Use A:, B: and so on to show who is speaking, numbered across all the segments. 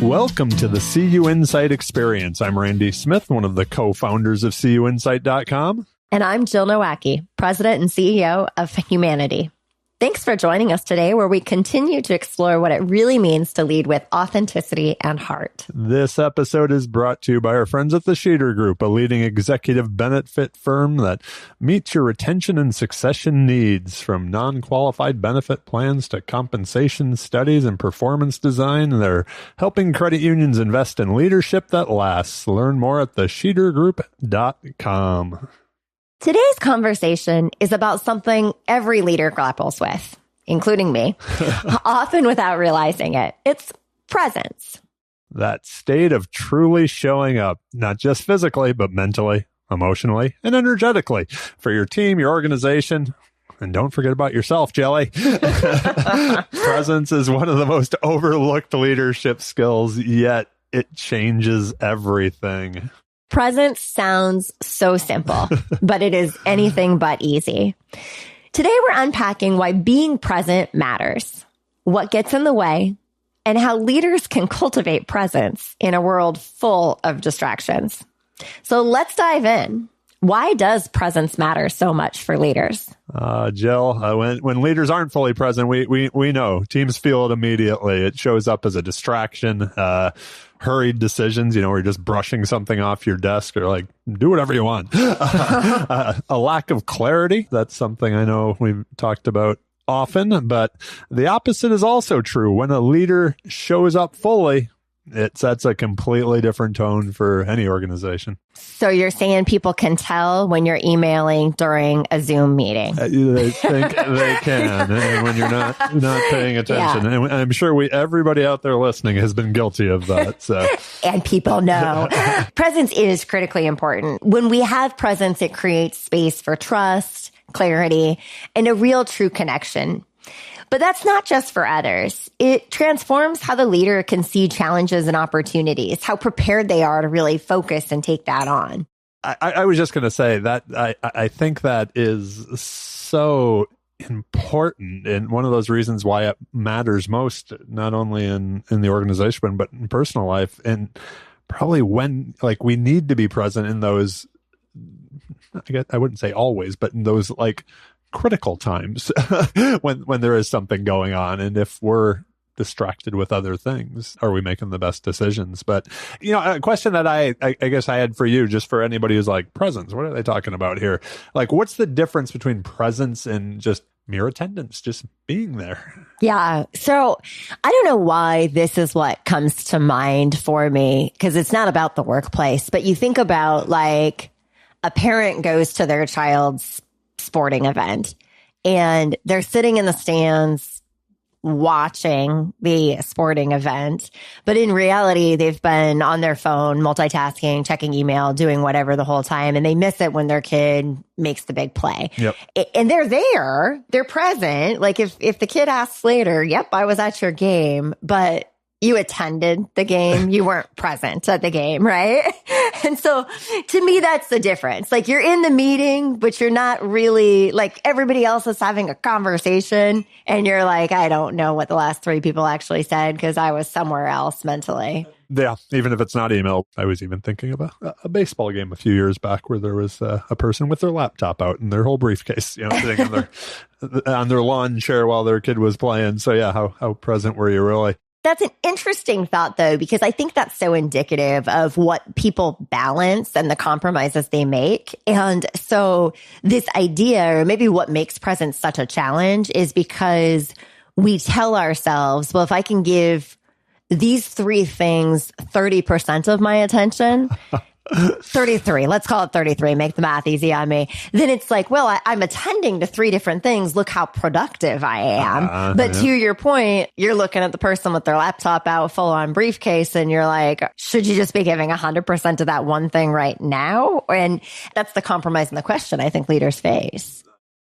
A: Welcome to the CUInsight Experience. I'm Randy Smith, one of the co-founders of CUInsight.com.
B: And I'm Jill Nowacki, President and CEO of Humanidei. Thanks for joining us today, where we continue to explore what it really means to lead with authenticity and heart.
A: This episode is brought to you by our friends at the Sheeter Group, a leading executive benefit firm that meets your retention and succession needs. From non-qualified benefit plans to compensation studies and performance design, they're helping credit unions invest in leadership that lasts. Learn more at thesheetergroup.com.
B: Today's conversation is about something every leader grapples with, including me, often without realizing it. It's presence.
A: That state of truly showing up, not just physically, but mentally, emotionally, and energetically for your team, your organization. And don't forget about yourself, Jelly. Presence is one of the most overlooked leadership skills, yet it changes everything.
B: Presence sounds so simple, but it is anything but easy. Today, we're unpacking why being present matters, what gets in the way, and how leaders can cultivate presence in a world full of distractions. So let's dive in. Why does presence matter so much for leaders?
A: Jill, when leaders aren't fully present, we know teams feel it immediately. It shows up as a distraction, hurried decisions, where you're just brushing something off your desk or like, do whatever you want. A lack of clarity. That's something I know we've talked about often, but the opposite is also true. When a leader shows up fully, it sets a completely different tone for any organization.
B: So you're saying people can tell when you're emailing during a Zoom meeting?
A: They think they can, and when you're not paying attention. Yeah. And I'm sure everybody out there listening has been guilty of that. So,
B: and people know. Presence is critically important. When we have presence, it creates space for trust, clarity, and a real true connection. But that's not just for others. It transforms how the leader can see challenges and opportunities, how prepared they are to really focus and take that on.
A: I was just going to say that I think that is so important, and one of those reasons why it matters most, not only in the organization, but in personal life. And probably when, we need to be present in those, I wouldn't say always, but in those, critical times when there is something going on, and if we're distracted with other things, are we making the best decisions? But a question that I guess I had for you, just for anybody who's like, presence, what are they talking about here? What's the difference between presence and just mere attendance, just being there?
B: Yeah. So I don't know why this is what comes to mind for me, because it's not about the workplace, but you think about a parent goes to their child's sporting event and they're sitting in the stands watching the sporting event, but in reality, they've been on their phone, multitasking, checking email, doing whatever the whole time, and they miss it when their kid makes the big play.
A: Yep.
B: And they're there, they're present. If the kid asks later, yep, I was at your game, but you attended the game. You weren't present at the game, right? And so to me, that's the difference. You're in the meeting, but you're not really, everybody else is having a conversation and you're I don't know what the last three people actually said because I was somewhere else mentally.
A: Yeah, even if it's not email. I was even thinking about a baseball game a few years back where there was a person with their laptop out and their whole briefcase, sitting on their lawn chair while their kid was playing. So yeah, how present were you really?
B: That's an interesting thought, though, because I think that's so indicative of what people balance and the compromises they make. And so this idea, or maybe what makes presence such a challenge, is because we tell ourselves, well, if I can give these three things 30% of my attention, 33, let's call it 33, make the math easy on me. Then it's I'm attending to three different things. Look how productive I am. But to your point, you're looking at the person with their laptop out, full on briefcase, and you're should you just be giving 100% to that one thing right now? And that's the compromise in the question I think leaders face.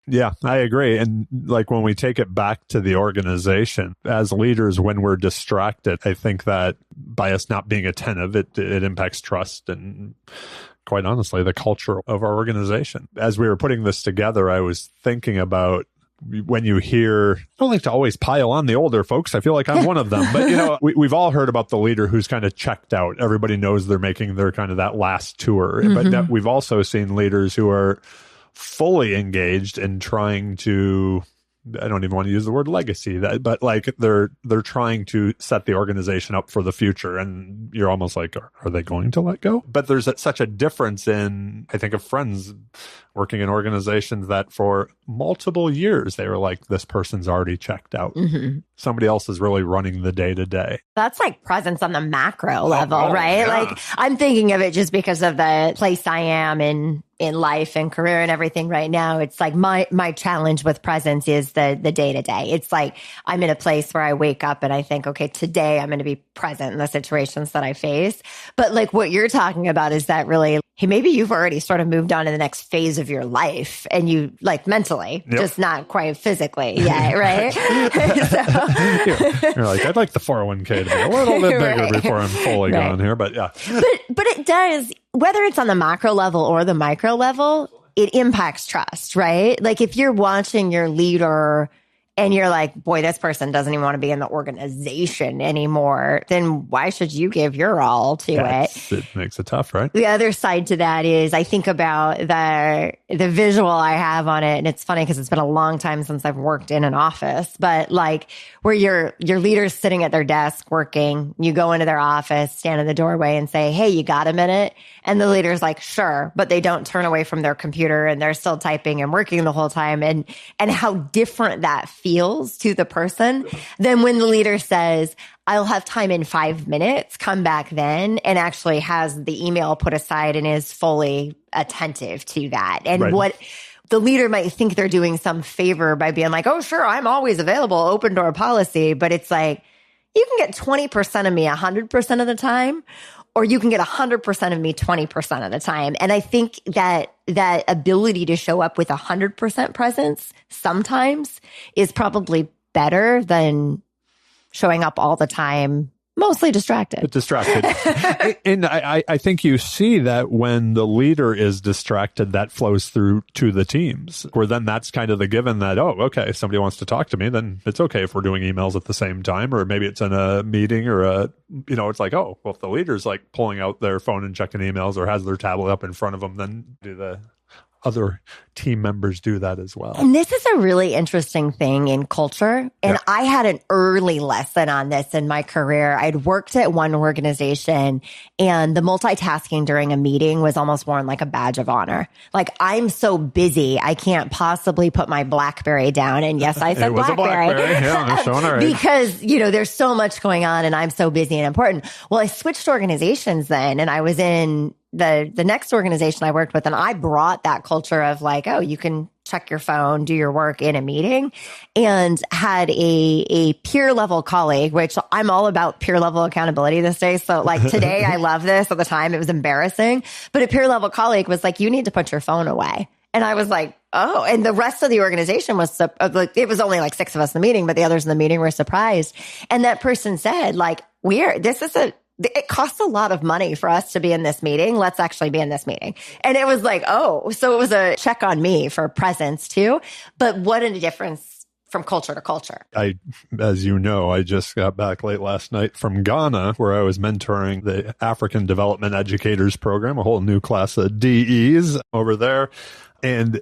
A: Yeah, I agree. And when we take it back to the organization, as leaders, when we're distracted, I think that by us not being attentive, it impacts trust and, quite honestly, the culture of our organization. As we were putting this together, I was thinking about when you hear, I don't like to always pile on the older folks. I feel like I'm one of them. But, we've all heard about the leader who's kind of checked out. Everybody knows they're making their kind of that last tour. But we've also seen leaders who are fully engaged in trying to, I don't even want to use the word legacy, but like they're trying to set the organization up for the future. And you're almost like, are they going to let go? But there's such a difference in, I think of friends working in organizations that for multiple years, they were like, this person's already checked out. Somebody else is really running the day to day.
B: That's like presence on the macro level, right? Yeah. Like I'm thinking of it just because of the place I am in life and career and everything right now. It's like my challenge with presence is the day to day. It's like I'm in a place where I wake up and I think, okay, today I'm going to be present in the situations that I face. But like what you're talking about is that really, hey, maybe you've already sort of moved on to the next phase of your life and you like mentally, just not quite physically yet, right?
A: You're like, I'd like the 401k to be a little bit bigger before I'm fully gone here. But yeah.
B: But it does, whether it's on the macro level or the micro level, it impacts trust, right? Like if you're watching your leader and you're like, boy, this person doesn't even want to be in the organization anymore, then why should you give your all to it?
A: It makes it tough, right?
B: The other side to that is I think about the visual I have on it. And it's funny because it's been a long time since I've worked in an office, but like where your leader's sitting at their desk working, you go into their office, stand in the doorway and say, hey, you got a minute? And the leader's like, sure, but they don't turn away from their computer and they're still typing and working the whole time. And how different that feels to the person than when the leader says, I'll have time in 5 minutes, come back then, and actually has the email put aside and is fully attentive to that. And what the leader might think they're doing some favor by being like, oh, sure, I'm always available, open door policy. But it's like, you can get 20% of me 100% of the time, or you can get 100% of me 20% of the time. And I think that ability to show up with 100% presence sometimes is probably better than showing up all the time, mostly distracted.
A: And I think you see that when the leader is distracted, that flows through to the teams, where then that's kind of the given that, oh, okay, if somebody wants to talk to me, then it's okay if we're doing emails at the same time, or maybe it's in a meeting or it's like, oh, well, if the leader's like pulling out their phone and checking emails or has their tablet up in front of them, then do the other team members do that as well.
B: And this is a really interesting thing in culture. And I had an early lesson on this in my career. I'd worked at one organization and the multitasking during a meeting was almost worn like a badge of honor. Like, I'm so busy, I can't possibly put my BlackBerry down. And yes, I said
A: it was
B: BlackBerry.
A: A BlackBerry. Yeah, showing our age.
B: Because, there's so much going on and I'm so busy and important. Well, I switched organizations then and I was in the next organization I worked with, and I brought that culture of like, oh, you can check your phone, do your work in a meeting, and had a peer level colleague, which I'm all about peer level accountability this day. So like today, I love this. At the time, it was embarrassing, but a peer level colleague was like, you need to put your phone away. And I was like, oh, and the rest of the organization was, it was only like 6 of us in the meeting, but the others in the meeting were surprised. And that person said like, it costs a lot of money for us to be in this meeting. Let's actually be in this meeting. And it was like, oh, so it was a check on me for presence too. But what a difference from culture to culture.
A: As you know, I just got back late last night from Ghana, where I was mentoring the African Development Educators Program, a whole new class of DEs over there. And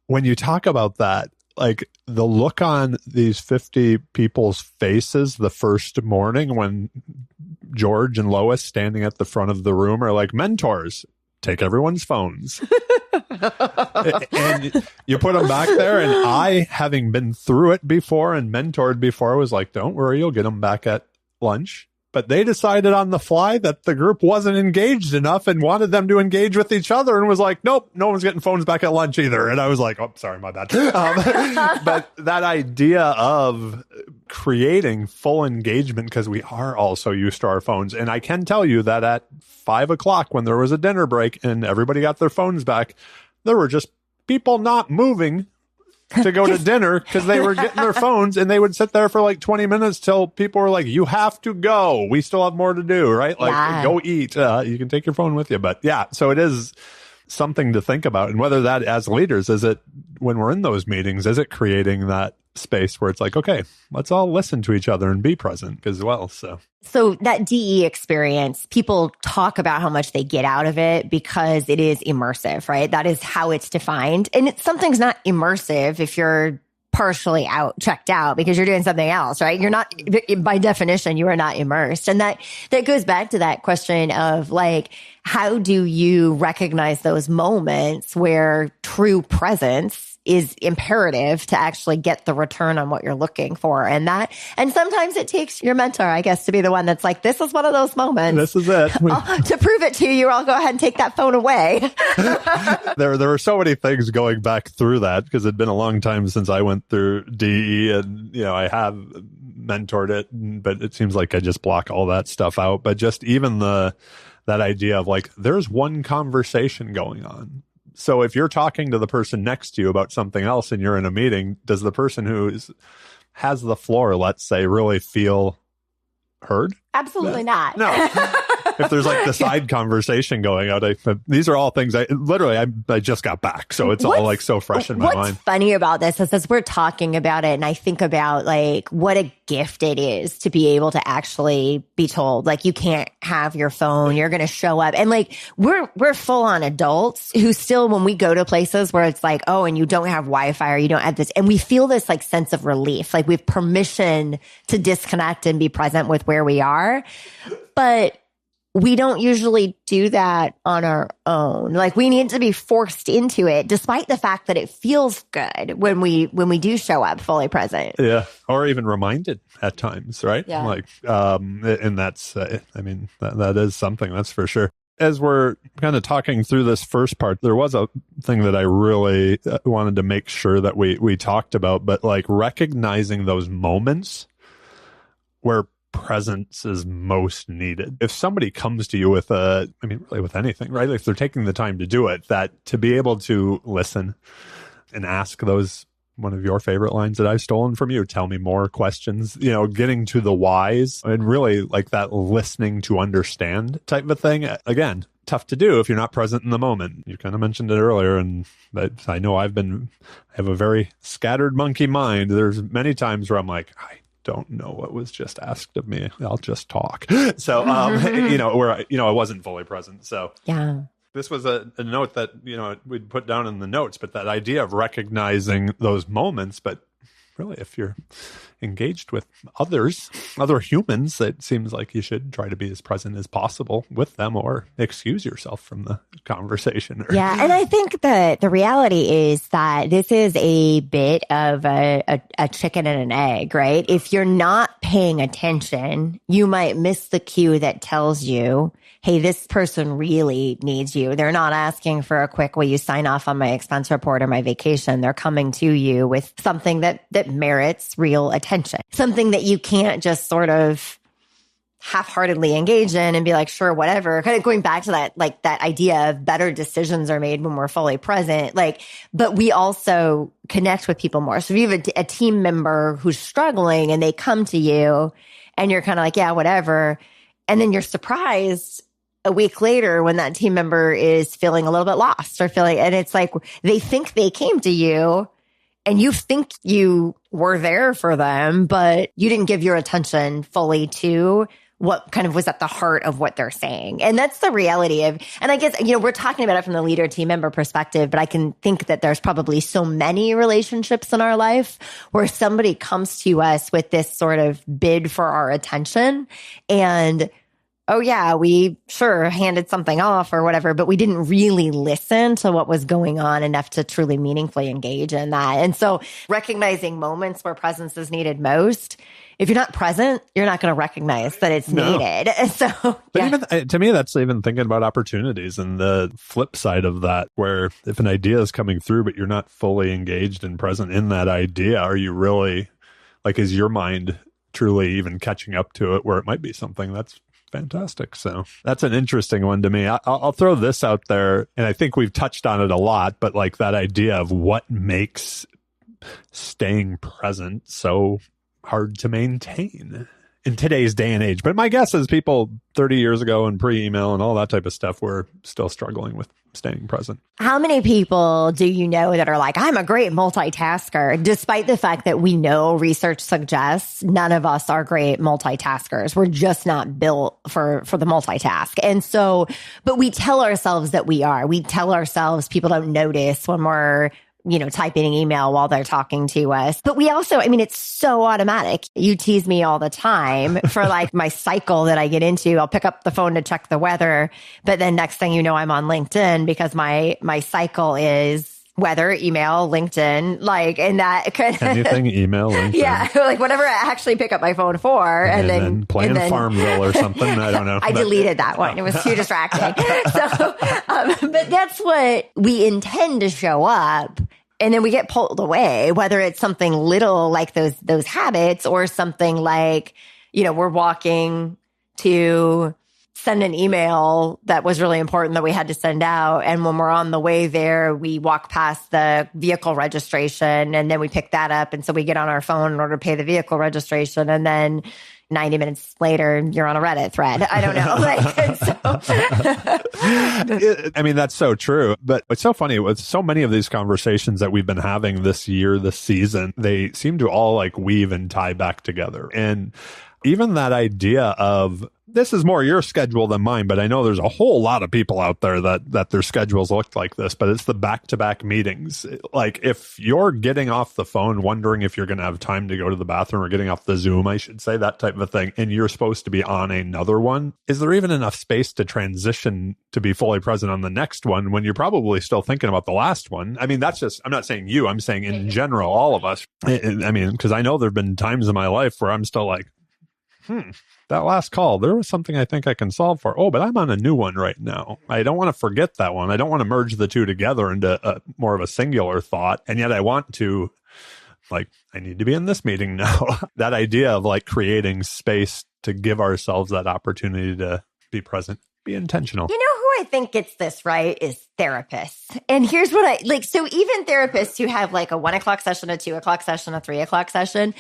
A: when you talk about that, like the look on these 50 people's faces the first morning when George and Lois standing at the front of the room are like, mentors, take everyone's phones. And you put them back there. And I, having been through it before and mentored before, was like, don't worry, you'll get them back at lunch. But they decided on the fly that the group wasn't engaged enough and wanted them to engage with each other and was like, nope, no one's getting phones back at lunch either. And I was like, oh, sorry, my bad. But that idea of creating full engagement, because we are all so used to our phones. And I can tell you that at 5 o'clock when there was a dinner break and everybody got their phones back, there were just people not moving to go to dinner because they were getting their phones, and they would sit there for like 20 minutes till people were like, you have to go. We still have more to do, right? Like, go eat. You can take your phone with you. But yeah, so it is something to think about. And whether that, as leaders, is it when we're in those meetings, is it creating that space where it's like, okay, let's all listen to each other and be present as well.
B: So that DE experience, people talk about how much they get out of it because it is immersive, right? That is how it's defined. And something's not immersive if you're partially checked out because you're doing something else, right? You're not, by definition, you are not immersed. And that goes back to that question of like, how do you recognize those moments where true presence is imperative to actually get the return on what you're looking for? And sometimes it takes your mentor, I guess, to be the one that's like, this is one of those moments.
A: This is it.
B: To prove it to you, I'll go ahead and take that phone away.
A: There were so many things going back through that because it'd been a long time since I went through DE, and I have mentored it, but it seems like I just block all that stuff out. But just even that idea of like, there's one conversation going on. So if you're talking to the person next to you about something else and you're in a meeting, does the person who has the floor, let's say, really feel heard?
B: Absolutely not.
A: No. If there's like the side conversation going out, these are all things I just got back. So it's all like so fresh in my mind.
B: What's funny about this is as we're talking about it and I think about like what a gift it is to be able to actually be told, like, you can't have your phone, you're going to show up. And like, we're full on adults who still, when we go to places where it's like, oh, and you don't have Wi-Fi or you don't have this, and we feel this like sense of relief, like we have permission to disconnect and be present with where we are. But we don't usually do that on our own. Like we need to be forced into it, despite the fact that it feels good when we do show up fully present.
A: Yeah. Or even reminded at times, right?
B: Yeah.
A: Like, and that's, that is something, that's for sure. As we're kind of talking through this first part, there was a thing that I really wanted to make sure that we talked about, but like recognizing those moments where presence is most needed. If somebody comes to you with really with anything, right? If they're taking the time to do it, that to be able to listen and ask those, one of your favorite lines that I've stolen from you, tell me more questions, getting to the whys and really like that listening to understand type of thing. Again, tough to do if you're not present in the moment. You kind of mentioned it earlier, and I know I have a very scattered monkey mind. There's many times where I'm like, I don't know what was just asked of me. I'll just talk. So, where I wasn't fully present. So
B: yeah,
A: this was a note that, we'd put down in the notes, but that idea of recognizing those moments, but really if you're engaged with other humans, it seems like you should try to be as present as possible with them or excuse yourself from the conversation.
B: Yeah. And I think that the reality is that this is a bit of a chicken and an egg, right? If you're not paying attention, you might miss the cue that tells you, hey, this person really needs you. They're not asking for a quick, will you sign off on my expense report or my vacation? They're coming to you with something that merits real attention, something that you can't just sort of half-heartedly engage in and be like, sure, whatever. Kind of going back to that, like that idea of better decisions are made when we're fully present. Like, but we also connect with people more. So if you have a team member who's struggling and they come to you and you're kind of like, yeah, whatever. And then you're surprised a week later when that team member is feeling a little bit lost or and it's like, they think they came to you and you think you were there for them, but you didn't give your attention fully to what kind of was at the heart of what they're saying. And that's the reality of, and I guess, we're talking about it from the leader team member perspective, but I can think that there's probably so many relationships in our life where somebody comes to us with this sort of bid for our attention and, oh yeah, we sure handed something off or whatever, but we didn't really listen to what was going on enough to truly meaningfully engage in that. And so recognizing moments where presence is needed most, if you're not present, you're not going to recognize that it's needed. So,
A: but even to me, that's even thinking about opportunities and the flip side of that, where if an idea is coming through, but you're not fully engaged and present in that idea, are you really, like, is your mind truly even catching up to it where it might be something that's fantastic? So that's an interesting one to me. I'll throw this out there, and I think we've touched on it a lot, but like that idea of what makes staying present so hard to maintain in today's day and age. But my guess is people 30 years ago and pre-email and all that type of stuff were still struggling with staying present.
B: How many people do you know that are like, I'm a great multitasker, despite the fact that we know research suggests none of us are great multitaskers. We're just not built for the multitask. And so, but we tell ourselves that we are. We tell ourselves people don't notice when we're typing an email while they're talking to us. But we also, it's so automatic. You tease me all the time for like my cycle that I get into. I'll pick up the phone to check the weather. But then next thing you know, I'm on LinkedIn because my cycle is weather, email, LinkedIn, like, and that kind of
A: anything, email, LinkedIn.
B: Yeah. Like whatever I actually pick up my phone for. And then
A: playing Farmville or something. I don't know.
B: I deleted that one. It was too distracting. So, but that's what we intend to show up. And then we get pulled away, whether it's something little like those habits or something like, we're walking to send an email that was really important that we had to send out. And when we're on the way there, we walk past the vehicle registration and then we pick that up. And so we get on our phone in order to pay the vehicle registration. And then 90 minutes later, you're on a Reddit thread. I don't know.
A: That's so true. But it's so funny with so many of these conversations that we've been having this year, this season, they seem to all like weave and tie back together. And even that idea of, this is more your schedule than mine, but I know there's a whole lot of people out there that their schedules look like this, but it's the back-to-back meetings. Like if you're getting off the phone wondering if you're going to have time to go to the bathroom, or getting off the Zoom, I should say, that type of thing, and you're supposed to be on another one, is there even enough space to transition to be fully present on the next one when you're probably still thinking about the last one? That's just, I'm not saying you, I'm saying in general, all of us. Because I know there've been times in my life where I'm still like, that last call, there was something I think I can solve for. Oh, but I'm on a new one right now. I don't want to forget that one. I don't want to merge the two together into more of a singular thought. And yet I want to, like, I need to be in this meeting now. That idea of like creating space to give ourselves that opportunity to be present, be intentional.
B: You know who I think gets this right is therapists. And here's what I like. So even therapists who have like a 1 o'clock session, a 2 o'clock session, a 3 o'clock session,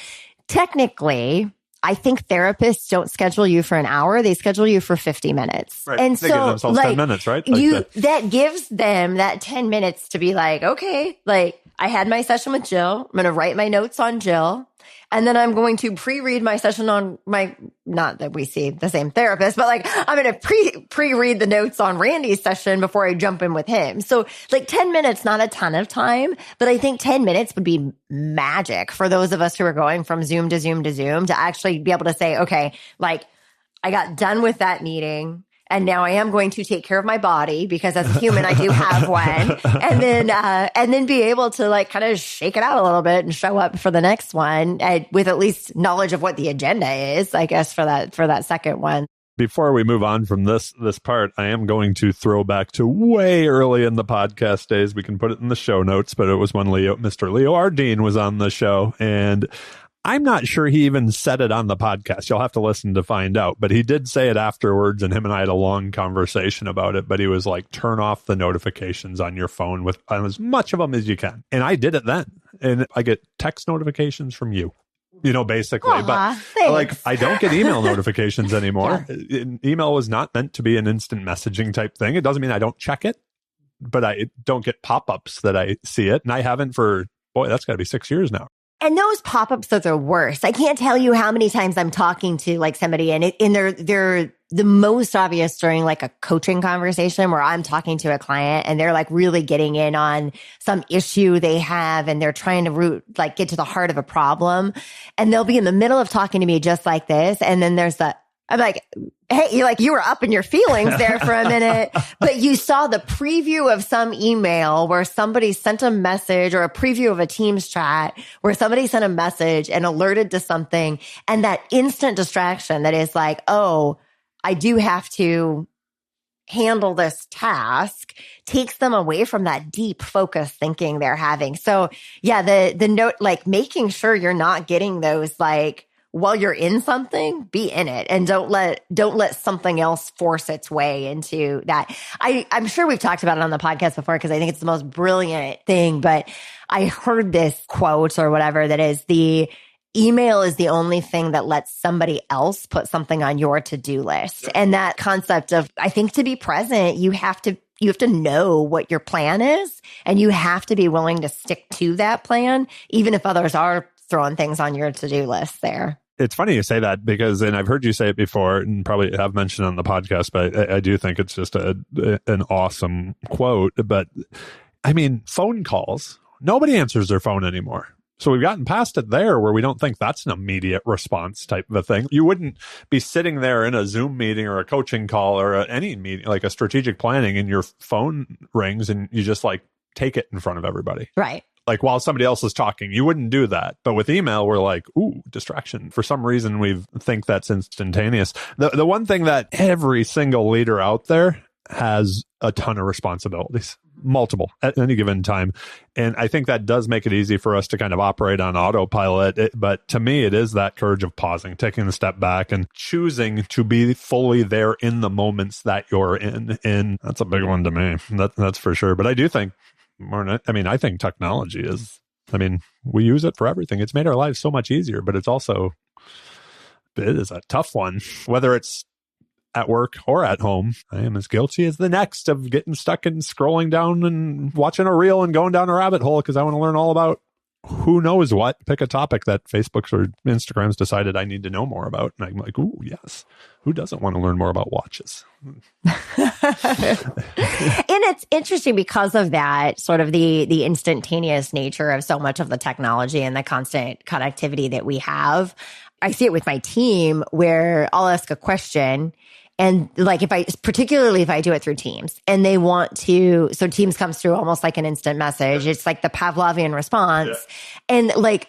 B: technically, I think therapists don't schedule you for an hour. They schedule you for 50 minutes.
A: Right.
B: And
A: they
B: so
A: give themselves 10 minutes, right?
B: That gives them that 10 minutes to be like, okay, like I had my session with Jill. I'm going to write my notes on Jill. And then I'm going to pre-read my session on not that we see the same therapist, but like I'm going to pre-read the notes on Randy's session before I jump in with him. So like 10 minutes, not a ton of time, but I think 10 minutes would be magic for those of us who are going from Zoom to Zoom to Zoom to actually be able to say, okay, like I got done with that meeting. And now I am going to take care of my body because as a human, I do have one. And then be able to like kind of shake it out a little bit and show up for the next one with at least knowledge of what the agenda is, I guess, for that second one.
A: Before we move on from this part, I am going to throw back to way early in the podcast days. We can put it in the show notes, but it was when Mr. Leo Ardeen was on the show. And I'm not sure he even said it on the podcast. You'll have to listen to find out. But he did say it afterwards, and him and I had a long conversation about it. But he was like, turn off the notifications on your phone with as much of them as you can. And I did it then. And I get text notifications from you, basically.
B: Aww,
A: but
B: thanks.
A: like, I don't get email notifications anymore. Yeah. Email was not meant to be an instant messaging type thing. It doesn't mean I don't check it, but I don't get pop-ups that I see it. And I haven't for, that's got to be 6 years now.
B: And those pop-ups are the worst. I can't tell you how many times I'm talking to like somebody and they're the most obvious during like a coaching conversation where I'm talking to a client and they're like really getting in on some issue they have and they're trying to get to the heart of a problem. And they'll be in the middle of talking to me just like this. And then there's I'm like, hey, you were up in your feelings there for a minute, but you saw the preview of some email where somebody sent a message or a preview of a Teams chat where somebody sent a message and alerted to something. And that instant distraction that is like, oh, I do have to handle this task takes them away from that deep focus thinking they're having. So yeah, the note, like making sure you're not getting those like, while you're in something, be in it and don't let something else force its way into that. I'm sure we've talked about it on the podcast before because I think it's the most brilliant thing, but I heard this quote or whatever that is email is the only thing that lets somebody else put something on your to-do list. And that concept of, I think, to be present, you have to know what your plan is, and you have to be willing to stick to that plan, even if others are throwing things on your to-do list there.
A: It's funny you say that because, and I've heard you say it before and probably have mentioned on the podcast, but I do think it's just an awesome quote. But I mean, phone calls, nobody answers their phone anymore. So we've gotten past it there where we don't think that's an immediate response type of a thing. You wouldn't be sitting there in a Zoom meeting or a coaching call or any meeting, like a strategic planning, and your phone rings and you just like take it in front of everybody.
B: Right.
A: Like while somebody else is talking, you wouldn't do that. But with email, we're like, ooh, distraction. For some reason, we think that's instantaneous. The one thing that every single leader out there has a ton of responsibilities, multiple at any given time. And I think that does make it easy for us to kind of operate on autopilot. But to me, it is that courage of pausing, taking a step back and choosing to be fully there in the moments that you're in. And that's a big one to me. That's for sure. But I do think, I think technology we use it for everything. It's made our lives so much easier, but it is a tough one, whether it's at work or at home. I am as guilty as the next of getting stuck and scrolling down and watching a reel and going down a rabbit hole because I want to learn all about who knows what. Pick a topic that Facebook's or Instagram's decided I need to know more about. And I'm like, ooh, yes. Who doesn't want to learn more about watches?
B: And it's interesting because of that, sort of the instantaneous nature of so much of the technology and the constant connectivity that we have. I see it with my team where I'll ask a question, and like particularly if I do it through Teams and they want to, so Teams comes through almost like an instant message. It's like the Pavlovian response. Yeah. And like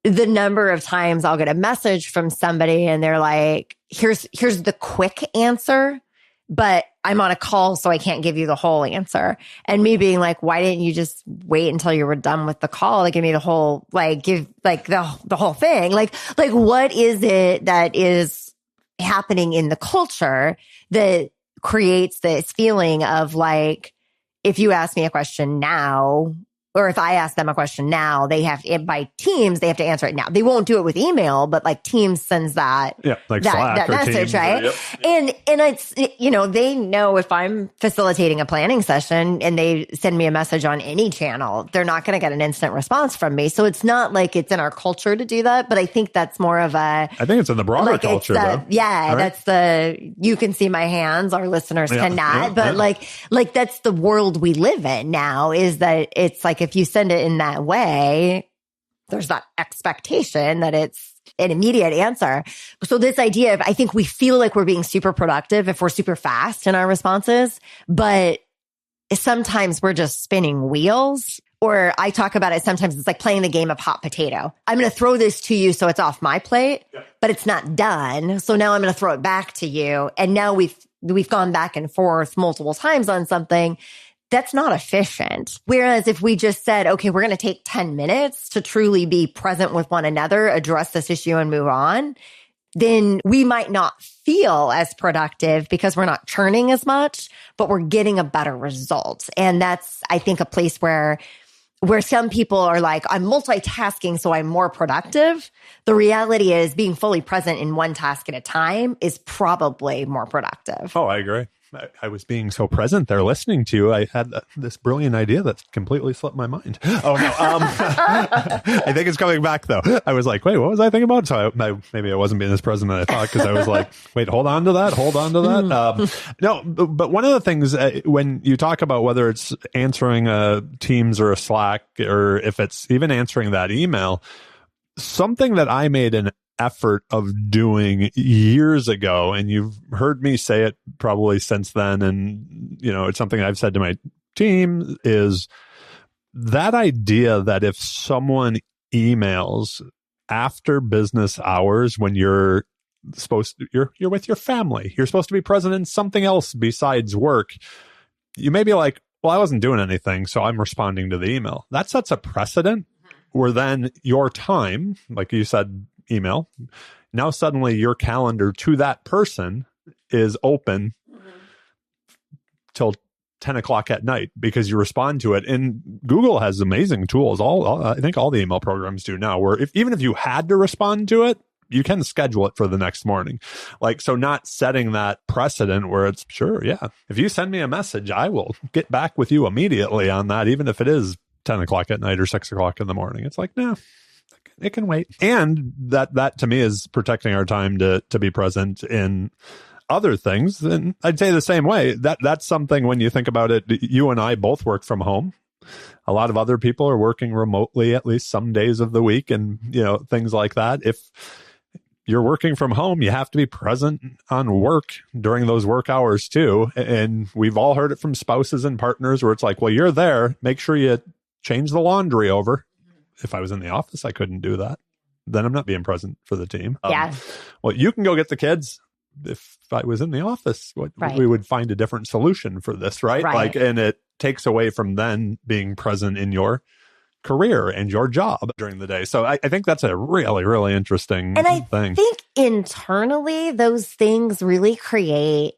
B: the number of times I'll get a message from somebody and they're like, here's the quick answer, but I'm on a call, so I can't give you the whole answer. And me being like, why didn't you just wait until you were done with the call to give me the whole, give the whole thing? Like what is it that is happening in the culture that creates this feeling of like, if you ask me a question now, or if I ask them a question now, by Teams, they have to answer it now. They won't do it with email, but like Teams sends that,
A: like Slack
B: that
A: or
B: message,
A: Teams,
B: right?
A: Yep.
B: And it's, they know if I'm facilitating a planning session and they send me a message on any channel, they're not going to get an instant response from me. So it's not like it's in our culture to do that, but I think that's more of I
A: think it's in the broader culture, though.
B: Yeah, right? That's you can see my hands, our listeners cannot, but like that's the world we live in now, is that it's like, if you send it in that way, there's that expectation that it's an immediate answer. So this idea of, I think we feel like we're being super productive if we're super fast in our responses, but sometimes we're just spinning wheels. Or I talk about it, sometimes it's like playing the game of hot potato. I'm going to throw this to you so it's off my plate, but it's not done. So now I'm going to throw it back to you. And now we've gone back and forth multiple times on something. That's not efficient. Whereas if we just said, okay, we're going to take 10 minutes to truly be present with one another, address this issue and move on, then we might not feel as productive because we're not churning as much, but we're getting a better result. And that's, I think, a place where some people are like, I'm multitasking, so I'm more productive. The reality is being fully present in one task at a time is probably more productive.
A: Oh, I agree. I was being so present there listening to you. I had this brilliant idea that's completely slipped my mind. Oh, no. I think it's coming back, though. I was like, wait, what was I thinking about? So maybe I wasn't being as present as I thought, because I was like, wait, hold on to that. No, but one of the things when you talk about whether it's answering a Teams or a Slack, or if it's even answering that email, something that I made an effort of doing years ago, and you've heard me say it probably since then, and it's something I've said to my team, is that idea that if someone emails after business hours when you're with your family, you're supposed to be present in something else besides work, you may be like, well, I wasn't doing anything, so I'm responding to the email. That sets a precedent where then your time, like you said, email, now suddenly your calendar to that person is open till 10 o'clock at night because you respond to it. And Google has amazing tools. I think all the email programs do now, where even if you had to respond to it, you can schedule it for the next morning. Like, so not setting that precedent where it's sure, yeah, if you send me a message, I will get back with you immediately on that, even if it is 10 o'clock at night or 6 o'clock in the morning. It's like, no, it can wait. And that to me is protecting our time to be present in other things. And I'd say the same way. That's something when you think about it, you and I both work from home. A lot of other people are working remotely at least some days of the week and, things like that. If you're working from home, you have to be present on work during those work hours too. And we've all heard it from spouses and partners where it's like, well, you're there. Make sure you change the laundry over. If I was in the office, I couldn't do that. Then I'm not being present for the team.
B: Yeah.
A: Well, you can go get the kids. If I was in the office, we would find a different solution for this, right?
B: Right.
A: And it takes away from then being present in your career and your job during the day. So I think that's a really, really interesting thing.
B: And I think internally, those things really create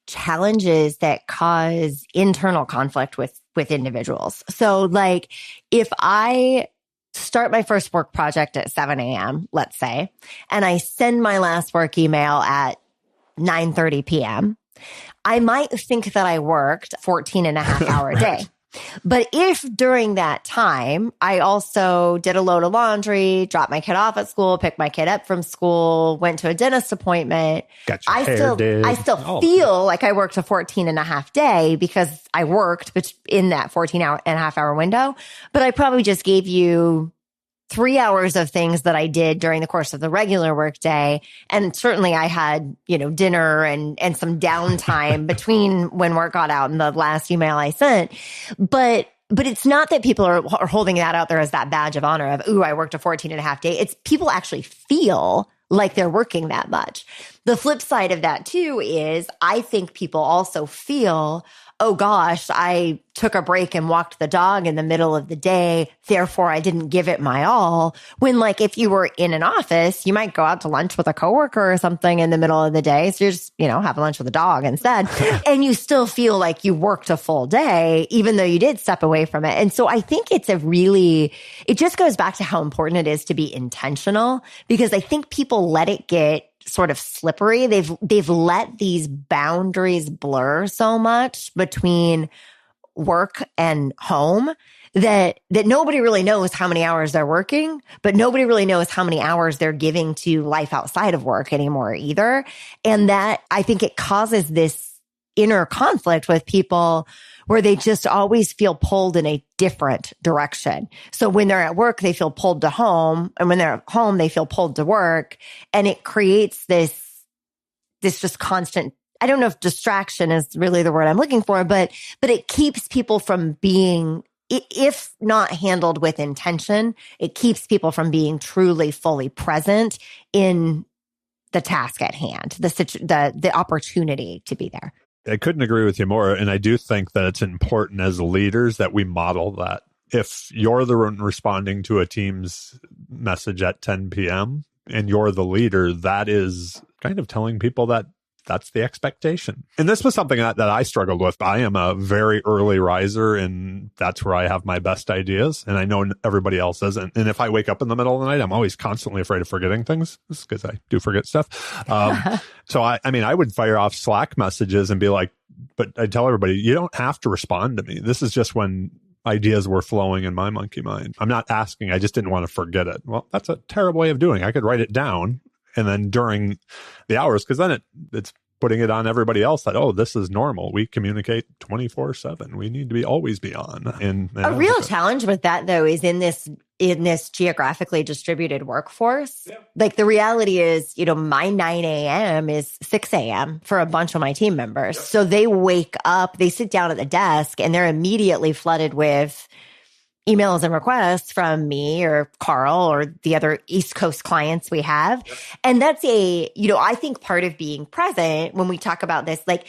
B: challenges that cause internal conflict with individuals. So like if I start my first work project at 7 a.m., let's say, and I send my last work email at 9:30 p.m., I might think that I worked 14 and a half hour day. But if during that time, I also did a load of laundry, dropped my kid off at school, picked my kid up from school, went to a dentist appointment, I still feel like I worked a 14 and a half day because I worked in that 14 and a half hour window. But I probably just gave you 3 hours of things that I did during the course of the regular workday. And certainly I had, dinner and some downtime between when work got out and the last email I sent. But it's not that people are holding that out there as that badge of honor of, ooh, I worked a 14 and a half day. It's people actually feel like they're working that much. The flip side of that too is I think people also feel, oh gosh, I took a break and walked the dog in the middle of the day. Therefore, I didn't give it my all. When like, if you were in an office, you might go out to lunch with a coworker or something in the middle of the day. So you're just, have lunch with a dog instead. And you still feel like you worked a full day, even though you did step away from it. And so I think it just goes back to how important it is to be intentional, because I think people let it get sort of slippery. They've let these boundaries blur so much between work and home that nobody really knows how many hours they're working, but nobody really knows how many hours they're giving to life outside of work anymore either. And that I think it causes this inner conflict with people where they just always feel pulled in a different direction. So when they're at work, they feel pulled to home. And when they're at home, they feel pulled to work. And it creates this just constant, I don't know if distraction is really the word I'm looking for, but it keeps people from being, if not handled with intention, it keeps people from being truly fully present in the task at hand, the opportunity to be there.
A: I couldn't agree with you more. And I do think that it's important as leaders that we model that. If you're the one responding to a team's message at 10 p.m. and you're the leader, that is kind of telling people that that's the expectation. And this was something that I struggled with. I am a very early riser, and that's where I have my best ideas. And I know everybody else isn't. And if I wake up in the middle of the night, I'm always constantly afraid of forgetting things because I do forget stuff. So I would fire off Slack messages and be like, but I tell everybody, you don't have to respond to me. This is just when ideas were flowing in my monkey mind. I'm not asking. I just didn't want to forget it. Well, that's a terrible way of doing it. I could write it down. And then during the hours, because then it's putting it on everybody else that, oh, this is normal. We communicate 24/7. We need to always be on. And
B: a real challenge with that, though, is in this geographically distributed workforce. Yeah. Like the reality is, my 9 a.m. is 6 a.m. for a bunch of my team members. Yeah. So they wake up, they sit down at the desk, and they're immediately flooded with emails and requests from me or Carl or the other East Coast clients we have. Yep. And that's I think part of being present when we talk about this, like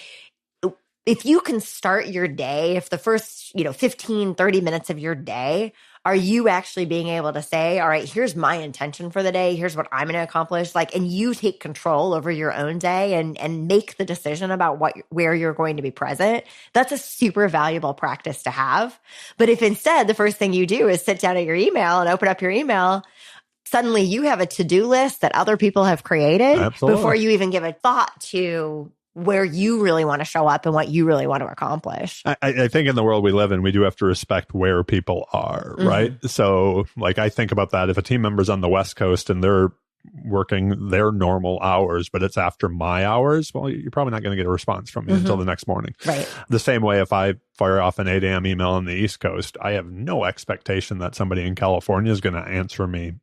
B: if you can start your day, if the first, 15, 30 minutes of your day are you actually being able to say, all right, here's my intention for the day. Here's what I'm going to accomplish. Like, and you take control over your own day and make the decision about where you're going to be present. That's a super valuable practice to have. But if instead the first thing you do is sit down at your email and open up your email, suddenly you have a to-do list that other people have created before you even give a thought to where you really want to show up and what you really want to accomplish.
A: I think in the world we live in, we do have to respect where people are, right? So like, I think about that. If a team member's on the West Coast and they're working their normal hours, but it's after my hours, well, you're probably not going to get a response from me until the next morning.
B: Right.
A: The same way, if I fire off an 8 a.m. email on the East Coast, I have no expectation that somebody in California is going to answer me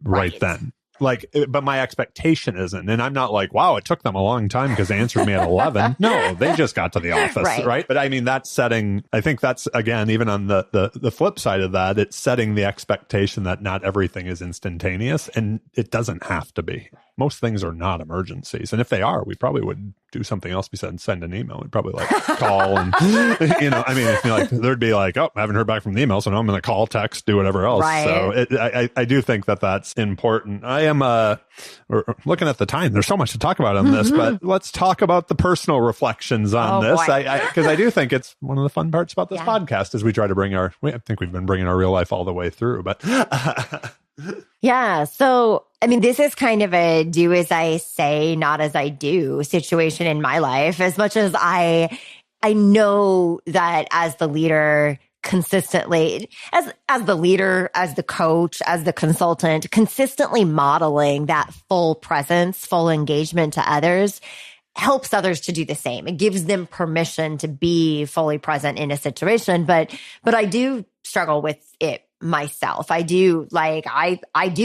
A: right then. Like, but my expectation isn't. And I'm not like, wow, it took them a long time because they answered me at 11. No, they just got to the office, right? But I mean, that's setting, I think that's, again, even on the flip side of that, it's setting the expectation that not everything is instantaneous, and it doesn't have to be. Most things are not emergencies. And if they are, we probably would do something else besides send an email. We'd probably like call and, I mean, if like, there'd be like, oh, I haven't heard back from the email, so now I'm going to call, text, do whatever else.
B: Right.
A: So I do think that that's important. I am we're looking at the time. There's so much to talk about on this, but let's talk about the personal reflections on this. Because I do think it's one of the fun parts about this podcast is we try to I think we've been bringing our real life all the way through, but
B: yeah. So, I mean, this is kind of a do as I say, not as I do situation in my life. As much as I know that as the leader, consistently, as the leader, as the coach, as the consultant, consistently modeling that full presence, full engagement to others helps others to do the same. It gives them permission to be fully present in a situation. But I do struggle with it myself. I do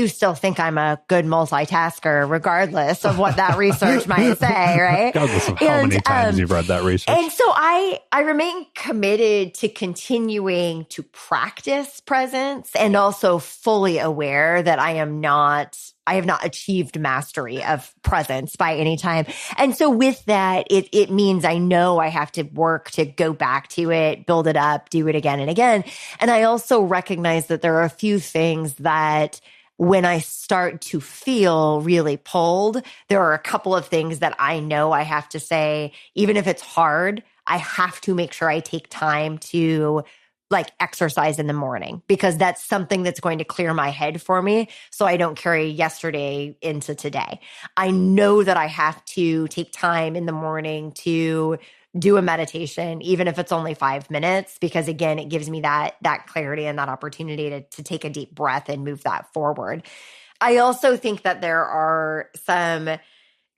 B: still think I'm a good multitasker, regardless of what that research might say, right?
A: Regardless of how many times you've read that research.
B: And so I remain committed to continuing to practice presence and also fully aware that I have not achieved mastery of presence by any time. And so with that, it means I know I have to work to go back to it, build it up, do it again and again. And I also recognize that there are a few things that when I start to feel really pulled, there are a couple of things that I know I have to say, even if it's hard, I have to make sure I take time to like exercise in the morning, because that's something that's going to clear my head for me so I don't carry yesterday into today. I know that I have to take time in the morning to do a meditation, even if it's only 5 minutes, because again, it gives me that clarity and that opportunity to take a deep breath and move that forward. I also think that there are some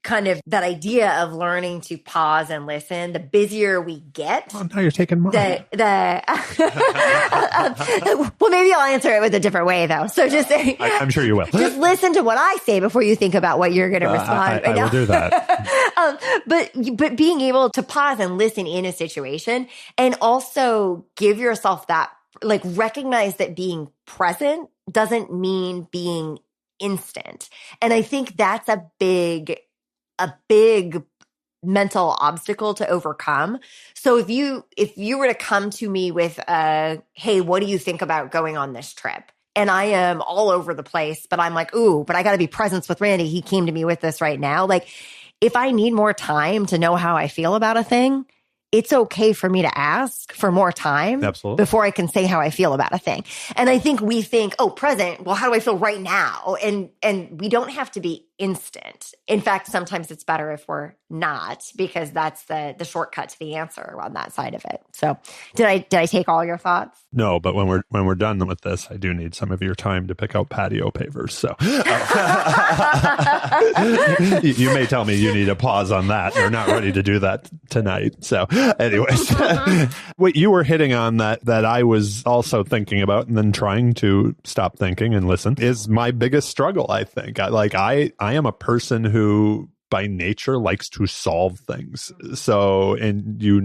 B: kind of that idea of learning to pause and listen. The busier we get,
A: now you're taking mine.
B: Well, maybe I'll answer it with a different way, though. So just
A: I'm sure you will.
B: Just listen to what I say before you think about what you're going to respond.
A: I will do that.
B: But being able to pause and listen in a situation, and also give yourself that, like, recognize that being present doesn't mean being instant. And I think that's a big mental obstacle to overcome. So if you were to come to me with hey, what do you think about going on this trip? And I am all over the place, but I'm like, ooh, but I got to be present with Randy. He came to me with this right now. Like, if I need more time to know how I feel about a thing, it's okay for me to ask for more time before I can say how I feel about a thing. And I think we think, oh, present, well, how do I feel right now? And we don't have to be instant. In fact, sometimes it's better if we're not, because that's the shortcut to the answer on that side of it. So did I take all your thoughts?
A: No, but when we're done with this, I do need some of your time to pick out patio pavers. So you may tell me you need a pause on that. You're not ready to do that tonight. So anyways, what you were hitting on that I was also thinking about and then trying to stop thinking and listen is my biggest struggle, I think. I am a person who by nature likes to solve things. So, and you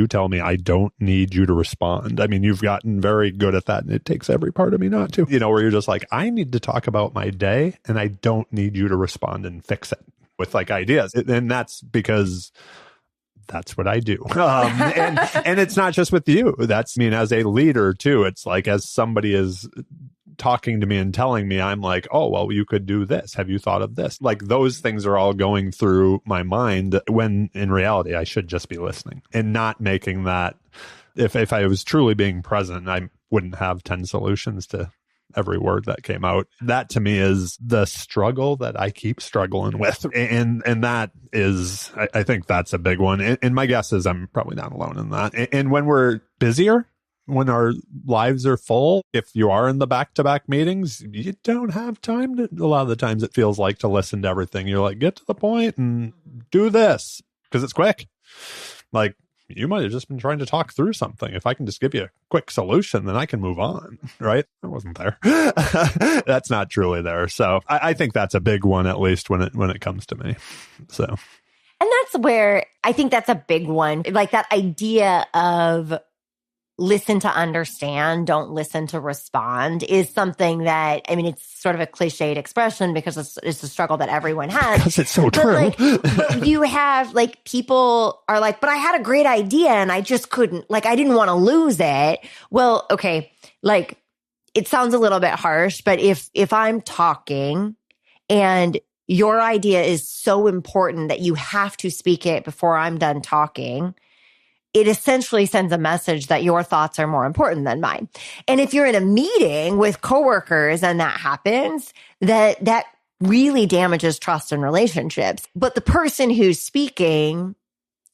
A: tell me I don't need you to respond. I mean, you've gotten very good at that, and it takes every part of me not to, where you're just like, I need to talk about my day and I don't need you to respond and fix it with like ideas. And that's because that's what I do. And it's not just with you. That's, I mean, as a leader too, it's like, as somebody is talking to me and telling me, I'm like, oh, well, you could do this. Have you thought of this? Like, those things are all going through my mind, when in reality, I should just be listening and not making that. If I was truly being present, I wouldn't have 10 solutions to every word that came out. That to me is the struggle that I keep struggling with. And that is, I think that's a big one. And my guess is I'm probably not alone in that. And when we're busier, when our lives are full, if you are in the back-to-back meetings, you don't have time to, a lot of the times it feels like, to listen to everything. You're like, get to the point and do this because it's quick. Like, you might have just been trying to talk through something. If I can just give you a quick solution, then I can move on, right? It wasn't there. That's not truly there. So I think that's a big one, at least when it comes to me. So,
B: and that's where I think that's a big one. Like that idea of listen to understand, don't listen to respond, is something that, I mean, it's sort of a cliched expression because it's a struggle that everyone has.
A: Because it's so true.
B: But you have, like, people are like, but I had a great idea and I just couldn't, like, I didn't want to lose it. Well, okay, like, it sounds a little bit harsh, but if I'm talking and your idea is so important that you have to speak it before I'm done talking, it essentially sends a message that your thoughts are more important than mine. And if you're in a meeting with coworkers and that happens, that really damages trust and relationships. But the person who's speaking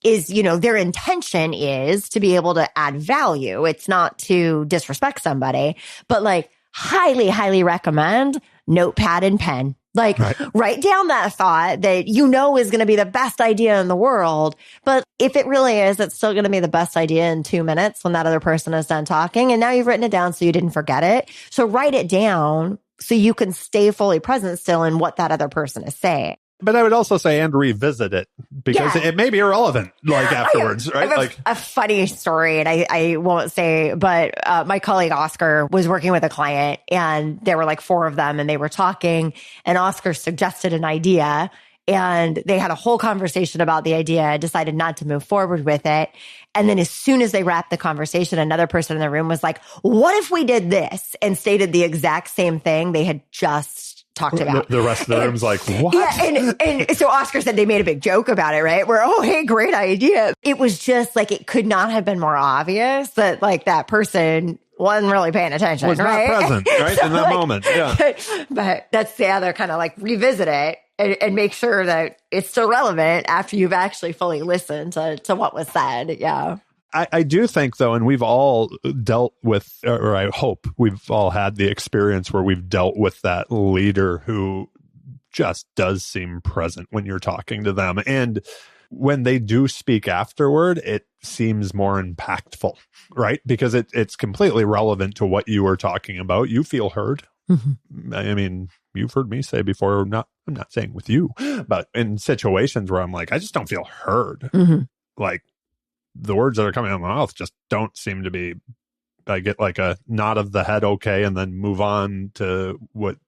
B: is, you know, their intention is to be able to add value. It's not to disrespect somebody, but like, highly, highly recommend notepad and pen. Like, write down that thought that you know is going to be the best idea in the world. But if it really is, it's still going to be the best idea in 2 minutes when that other person is done talking. And now you've written it down so you didn't forget it. So write it down so you can stay fully present still in what that other person is saying.
A: But I would also say, and revisit it, because it may be irrelevant, like, afterwards, right?
B: I have a funny story, and I won't say, but my colleague Oscar was working with a client, and there were like 4 of them, and they were talking, and Oscar suggested an idea, and they had a whole conversation about the idea, decided not to move forward with it. And then as soon as they wrapped the conversation, another person in the room was like, what if we did this? And stated the exact same thing they had just talked about.
A: The rest of the room's like, what?
B: Yeah, and so Oscar said they made a big joke about it, right? Where, oh, hey, great idea. It was just like, it could not have been more obvious that, like, that person wasn't really paying attention,
A: was
B: right?
A: not present, right? So, in that
B: like,
A: moment, yeah.
B: But that's the other kind of, like, revisit it and make sure that it's still relevant after you've actually fully listened to what was said. Yeah.
A: I do think, though, and we've all dealt with, or I hope we've all had the experience where we've dealt with that leader who just does seem present when you're talking to them. And when they do speak afterward, it seems more impactful, right? Because it's completely relevant to what you were talking about. You feel heard. Mm-hmm. I mean, you've heard me say before, I'm not saying with you, but in situations where I'm like, I just don't feel heard. Mm-hmm. Like, the words that are coming out of my mouth just don't seem to be, I get like a nod of the head, okay, and then move on to what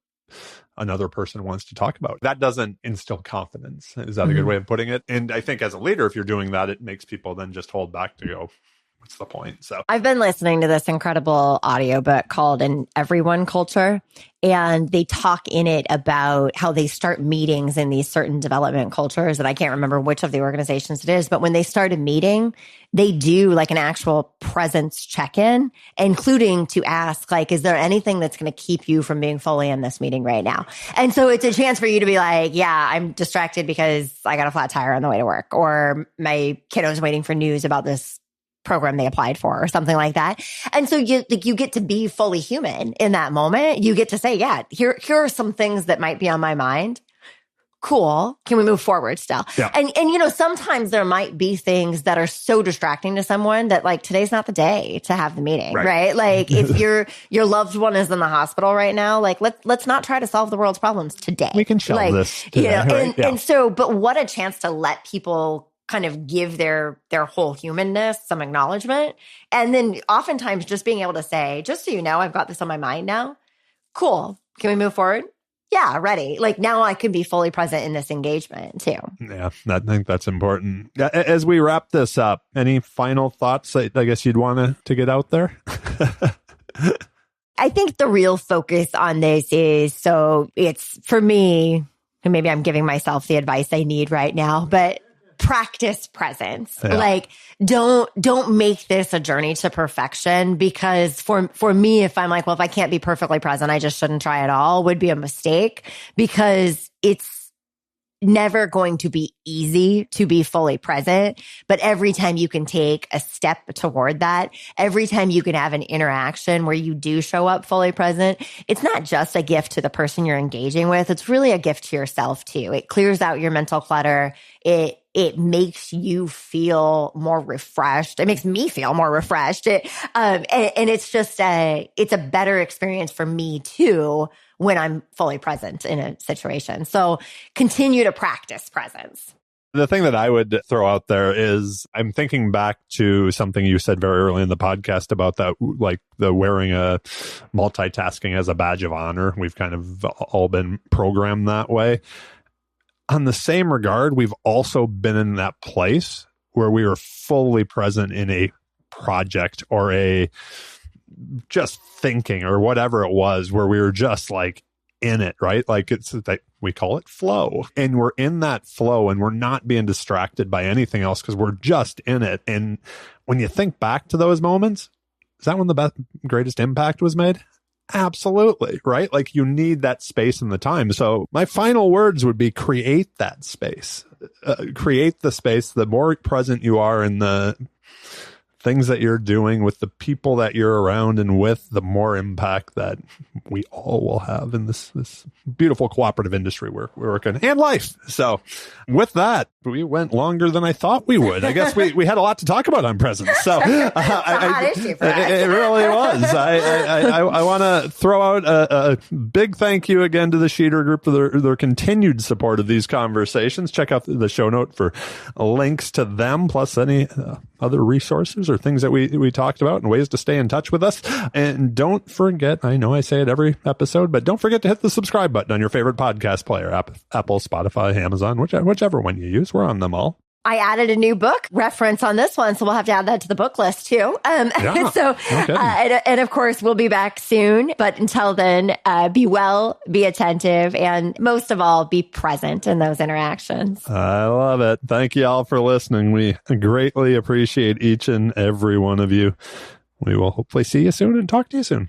A: another person wants to talk about. That doesn't instill confidence. Is that a good way of putting it? And I think as a leader, if you're doing that, it makes people then just hold back to go, what's the point? So
B: I've been listening to this incredible audiobook called An Everyone Culture, and they talk in it about how they start meetings in these certain development cultures, and I can't remember which of the organizations it is, but when they start a meeting, they do like an actual presence check-in, including to ask, like, is there anything that's going to keep you from being fully in this meeting right now? And so it's a chance for you to be like, yeah, I'm distracted because I got a flat tire on the way to work, or my kiddo's waiting for news about this program they applied for, or something like that. And so you get to be fully human in that moment. You get to say, yeah, here are some things that might be on my mind. Cool. Can we move forward still? Yeah. And you know, sometimes there might be things that are so distracting to someone that, like, today's not the day to have the meeting, right? Like, if your loved one is in the hospital right now, like, let's not try to solve the world's problems today.
A: We can shelve this today,
B: you know,
A: right?
B: And so, but what a chance to let people kind of give their whole humanness some acknowledgement. And then oftentimes just being able to say, just so you know, I've got this on my mind now. Cool. Can we move forward? yeah, ready. Like now I can be fully present in this engagement too.
A: Yeah, I think that's important. As we wrap this up, any final thoughts that I guess you'd want to get out there?
B: I think the real focus on this is, so it's for me, and maybe I'm giving myself the advice I need right now, but practice presence.
A: Yeah.
B: Like don't make this a journey to perfection, because for me, if I'm like, well, if I can't be perfectly present, I just shouldn't try at all, would be a mistake, because it's never going to be easy to be fully present. But every time you can take a step toward that, every time you can have an interaction where you do show up fully present, it's not just a gift to the person you're engaging with. It's really a gift to yourself too. It clears out your mental clutter. It makes you feel more refreshed. It makes me feel more refreshed. And it's just it's a better experience for me too when I'm fully present in a situation. So continue to practice presence.
A: The thing that I would throw out there is I'm thinking back to something you said very early in the podcast about that, like the wearing a multitasking as a badge of honor. We've kind of all been programmed that way. On the same regard, we've also been in that place where we were fully present in a project or a just thinking or whatever it was, where we were just like in it, right? Like it's like we call it flow, and we're in that flow and we're not being distracted by anything else because we're just in it. And when you think back to those moments, is that when the greatest impact was made? Absolutely, right? Like you need that space and the time. So my final words would be create that space. Create the space. The more present you are in the things that you're doing with the people that you're around and with, the more impact that we all will have in this beautiful cooperative industry we're working in, and life. So with that, we went longer than I thought we would. I guess we had a lot to talk about on presence. So
B: It's a hot issue for us.
A: it really was. I want to throw out a big thank you again to the Sheeter Group for their continued support of these conversations. Check out the show note for links to them, plus any other resources or things that we talked about and ways to stay in touch with us. And don't forget, I know I say it every episode, but don't forget to hit the subscribe button on your favorite podcast player, Apple, Spotify, Amazon, whichever one you use. We're on them all.
B: I added a new book reference on this one, so we'll have to add that to the book list too. And of course, we'll be back soon. But until then, be well, be attentive, and most of all, be present in those interactions.
A: I love it. Thank you all for listening. We greatly appreciate each and every one of you. We will hopefully see you soon and talk to you soon.